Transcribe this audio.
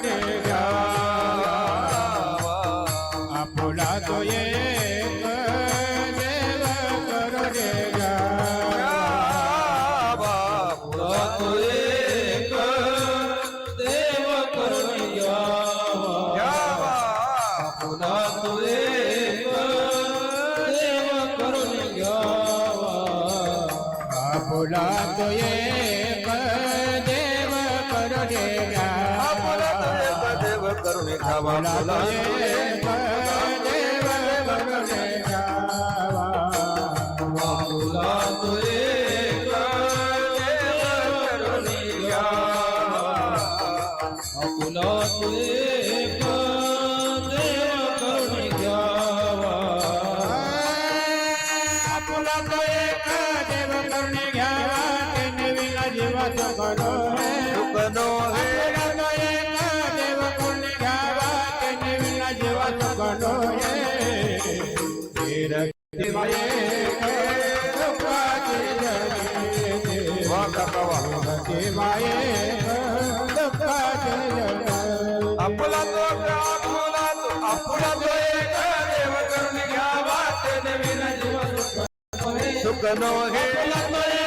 करुणे घ्यावा आपुला तो एक देव करुणे घ्यावा आपुला तो एक देव करुणे घ्यावा आपुला तो एक देव करुणे घ्यावा आपुला तो एक देव करुणे घ्यावा आपुला तो एक देव करुणे घ्यावा आपुला तो एक देव करुणे घ्यावा आपुला तो एक देव करुणे घ्यावा आपुला तो एक देव करुणे घ्यावा आपुला तो एक देव करुणे घ्यावा त्याने विना जीवाचं करो सुखनो हे आपुला तो एक देव करुणे घ्यावा त्याने विना जीवाचं करो देवाये दुःखाची जडे देवाये दुःखाची जडे आपुला तो आपुला तो एक देव करुणे घ्यावा त्याने विना जीव सुख नो हे आपुला तो एक